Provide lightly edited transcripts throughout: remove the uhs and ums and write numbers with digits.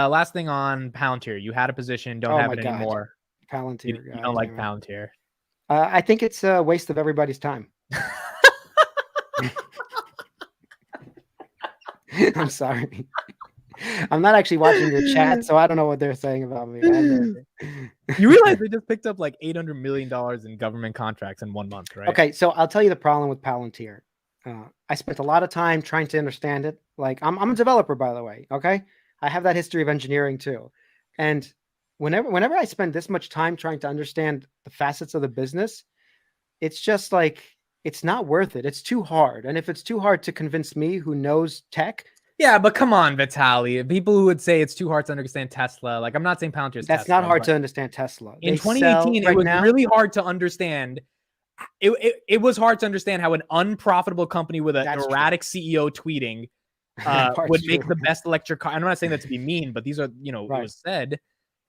Last thing on Palantir. You had a position, don't Oh have my it God, anymore. You Palantir. don't God like damn it. Palantir. I think it's a waste of everybody's time. I'm sorry. I'm not actually watching your chat, so I don't know what they're saying about me. I have no idea. You realize they just picked up like $800 million in government contracts in 1 month, right? Okay, so I'll tell you the problem with Palantir. I spent a lot of time trying to understand it. Like I'm a developer, by the way. Okay, I have that history of engineering too, and whenever I spend this much time trying to understand the facets of the business, it's just like it's not worth it. It's too hard, and if it's too hard to convince me, who knows tech. Yeah, but come on, Vitaly. People who would say it's too hard to understand Tesla, like I'm not saying Palantir is That's Tesla, not hard but to understand Tesla. in They sell 2018, it right was now. really hard to understand. It was hard to understand how an unprofitable company with an That's erratic CEO tweeting that part's would make true. the best electric car. I'm not saying that to be mean, but these are, Right. it was said.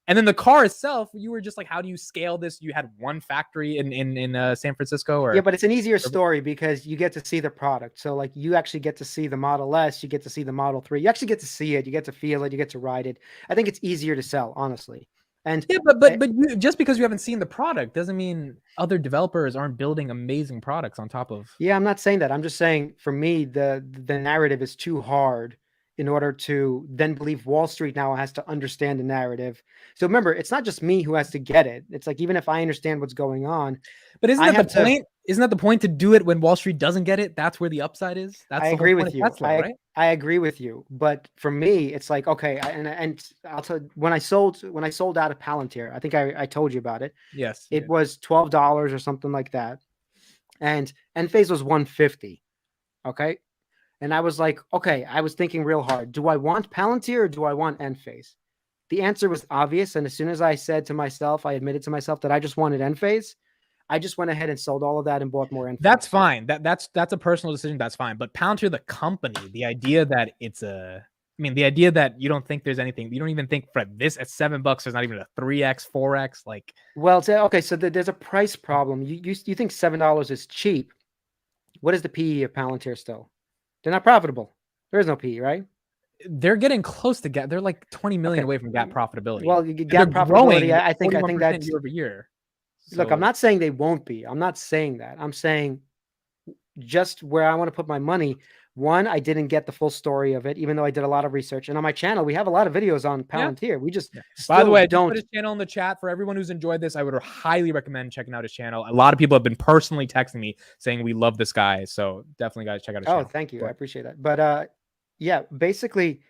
And then the car itself, you were just like, how do you scale this? You had one factory in San Francisco, or Yeah, but it's an easier story because you get to see the product. So like you actually get to see the Model S, you get to see the Model 3. You actually get to see it, you get to feel it, you get to ride it. I think it's easier to sell, honestly. And yeah, but you, just because you haven't seen the product doesn't mean other developers aren't building amazing products on top of. yeah, I'm not saying that. I'm just saying for me, the narrative is too hard in order to then believe Wall Street now has to understand the narrative. So remember, it's not just me who has to get it. It's like even if I understand what's going on, But isn't I that have the to. point? Isn't that the point to do it when Wall Street doesn't get it? That's where the upside is. I That's the whole agree point with of you. Tesla, right? I agree with you. But for me, it's like okay, and I'll tell you, when I sold out of Palantir, I think I told you about it. Yes. It was $12 or something like that, and Enphase was 150. Okay, and I was like, okay, I was thinking real hard. Do I want Palantir or do I want Enphase? The answer was obvious, and as soon as I said to myself, I admitted to myself that I just wanted Enphase. I just went ahead and sold all of that and bought more Enphase. That's fine. That's a personal decision. That's fine. But Palantir, the company, the idea that the idea that you don't think there's anything, you don't even think for this at $7, there's not even a 3x, 4x. Like, well, okay, so there's a price problem. You think $7 is cheap? What is the PE of Palantir still? They're not profitable. There is no PE, right? they're getting close to they're like 20 million Okay. away from GAAP profitability. Well, They're GAAP profitability. growing I think 41% that's year over year. look. I'm not saying they won't be. I'm not saying that. I'm saying just where I want to put my money. One, I didn't get the full story of it, even though I did a lot of research. And on my channel, we have a lot of videos on Palantir. Yeah. We just by the way, I don't put his channel in the chat for everyone who's enjoyed this. I would highly recommend checking out his channel. A lot of people have been personally texting me saying we love this guy. So definitely guys check out his channel. Oh, thank you. I appreciate that. But yeah, basically,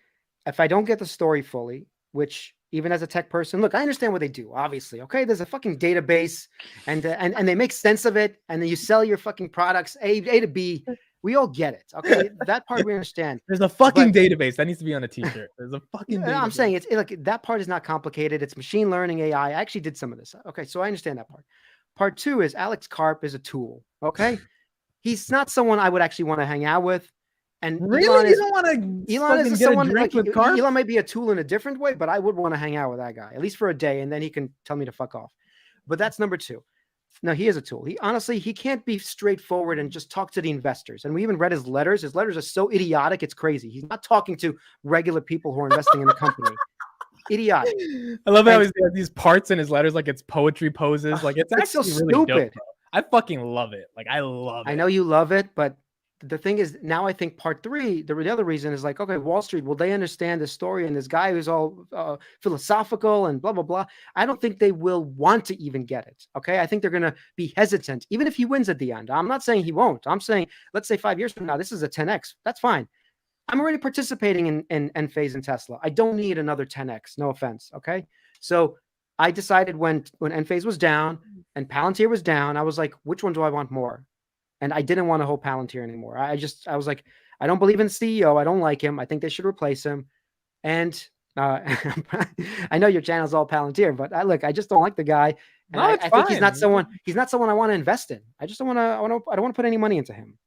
if I don't get the story fully, which even as a tech person, look, I understand what they do, obviously. Okay, there's a fucking database and they make sense of it, and then you sell your fucking products A to B. We all get it. Okay, that part we understand. There's a fucking database that needs to be on a t-shirt. There's a fucking database. I'm saying it's like that part is not complicated. It's machine learning, AI. I actually did some of this. Okay, so I understand that part. Part two is Alex Karp is a tool. Okay, he's not someone I would actually want to hang out with. And really, you don't want to Elon is someone like Elon might be a tool in a different way, but I would want to hang out with that guy at least for a day, and then he can tell me to fuck off. But that's number two. No, he is a tool. He can't be straightforward and just talk to the investors. And we even read his letters. His letters are so idiotic, it's crazy. He's not talking to regular people who are investing in the company. Idiotic. I love how he has these parts in his letters, like it's poetry poses. Like it's actually so really stupid. Dope, I fucking love it. Like I love it. I know you love it, but the thing is, now I think part three, the other reason is like, okay, Wall Street, will they understand the story? And this guy who's all philosophical and blah, blah, blah. I don't think they will want to even get it. Okay. I think they're going to be hesitant, even if he wins at the end. I'm not saying he won't. I'm saying, let's say 5 years from now, this is a 10X. That's fine. I'm already participating in Enphase and Tesla. I don't need another 10X. No offense. Okay. So I decided when Enphase was down and Palantir was down, I was like, which one do I want more? And I didn't want to hold Palantir anymore. I was like, I don't believe in the CEO. I don't like him. I think they should replace him. And I know your channel's all Palantir, but I just don't like the guy. And I think he's not someone I want to invest in. I just don't want to, I don't want to put any money into him.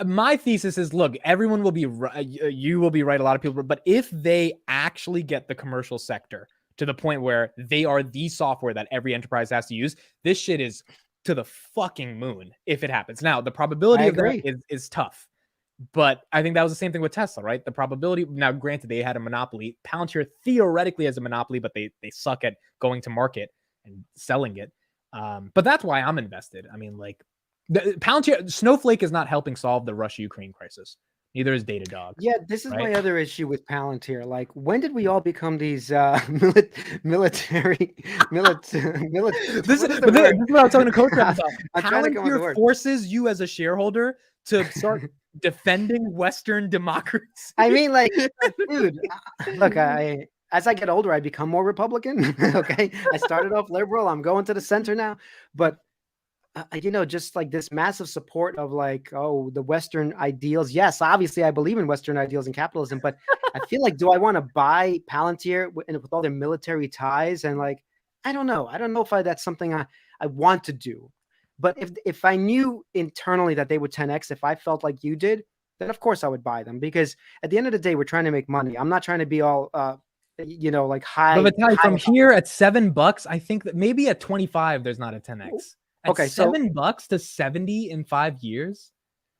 My thesis is, look, everyone will be right. You will be right. A lot of people, but if they actually get the commercial sector to the point where they are the software that every enterprise has to use, this shit is to the fucking moon if it happens. Now, the probability of that is tough. But I think that was the same thing with Tesla, right? The probability. Now, granted, they had a monopoly. Palantir theoretically has a monopoly, but they suck at going to market and selling it. But that's why I'm invested. I mean, like, Palantir, Snowflake is not helping solve the Russia-Ukraine crisis. Neither is Datadog. Yeah, this is right? my other issue with Palantir. Like, when did we all become these military This what is is the word? what I was talking to Coach about. I'm trying to come up with the Palantir word. forces you as a shareholder to start defending Western democracy. I mean, like, dude, look, as I get older, I become more Republican. Okay, I started off liberal. I'm going to the center now, but just like this massive support of like, oh, the Western ideals. Yes, obviously, I believe in Western ideals and capitalism, but I feel like, do I want to buy Palantir with all their military ties? And like, I don't know. I don't know if that's something I want to do. But if I knew internally that they would 10x, if I felt like you did, then of course I would buy them, because at the end of the day, we're trying to make money. I'm not trying to be all, like high. But Vitaly, from high here at $7, I think that maybe at 25, there's not a 10x. At Okay, so $7 to 70 in 5 years.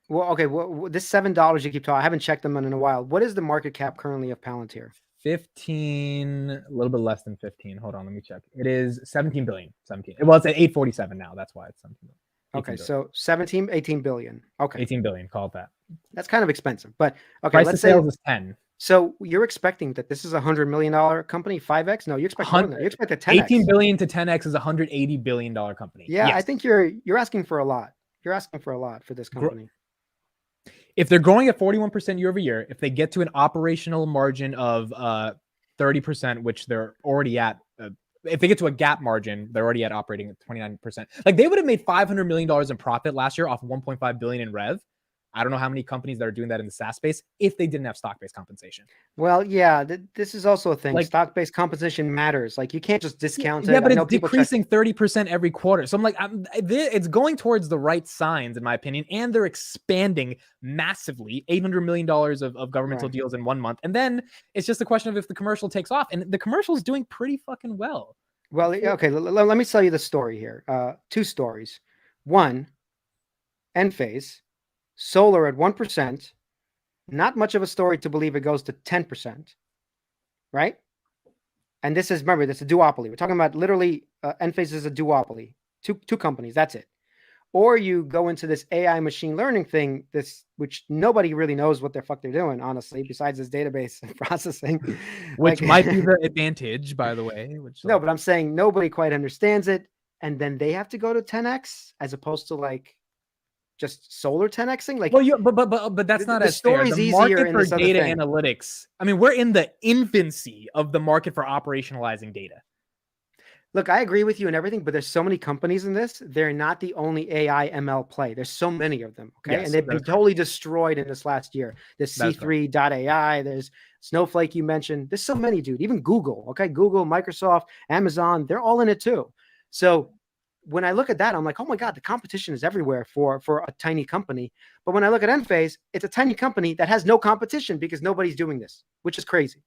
well, okay, well, this $7 you keep talking, I haven't checked them in a while. What is the market cap currently of Palantir? 15, a little bit less than 15. Hold on, let me check. It is 17 billion. 17. Well, it's at 847 now. That's why it's 17 billion. Okay, billion. so 18 billion. Okay. 18 billion, call it that. That's kind of expensive, but okay, Price let's to say sales is 10. so you're expecting that this is $100 million company, 5x? No, you expect more than that. You expect a 10x. 18 billion to 10x is a $180 billion company. Yeah, yes. I think you're asking for a lot. You're asking for a lot for this company. If they're growing at 41% year over year, if they get to an operational margin of 30%, which they're already at, if they get to a gap margin, they're already at operating at 29%. Like, they would have made $500 million in profit last year off 1.5 billion in rev. I don't know how many companies that are doing that in the SaaS space if they didn't have stock-based compensation. Well, yeah, this is also a thing. Like, stock-based compensation matters. Like, you can't just discount it. Yeah, but it's decreasing 30% every quarter. So I'm like, it's going towards the right signs, in my opinion, and they're expanding massively, $800 million of governmental deals in 1 month. And then it's just a question of if the commercial takes off, and the commercial is doing pretty fucking well. Well, okay, let me tell you the story here. 2 stories. One, Enphase, solar at 1%, not much of a story to believe it goes to 10%, right? And this is, remember, this is a duopoly. We're talking about literally, Enphase is a duopoly. Two companies, that's it. Or you go into this AI machine learning thing, which nobody really knows what the fuck they're doing, honestly, besides this database processing. Which might be the advantage, by the way. No, but I'm saying nobody quite understands it. And then they have to go to 10x as opposed to like just solar 10xing. Like, well, but that's not as fair. The market for data analytics. I mean, we're in the infancy of the market for operationalizing data. Look, I agree with you and everything, but there's so many companies in this. They're not the only AI ML play. There's so many of them. Okay. Yes, and they've been totally destroyed in this last year. There's C3.ai. There's Snowflake you mentioned. There's so many, dude. Even Google. Okay. Google, Microsoft, Amazon, they're all in it too. So when I look at that, I'm like, oh my God, the competition is everywhere for a tiny company. But when I look at Enphase, it's a tiny company that has no competition because nobody's doing this, which is crazy.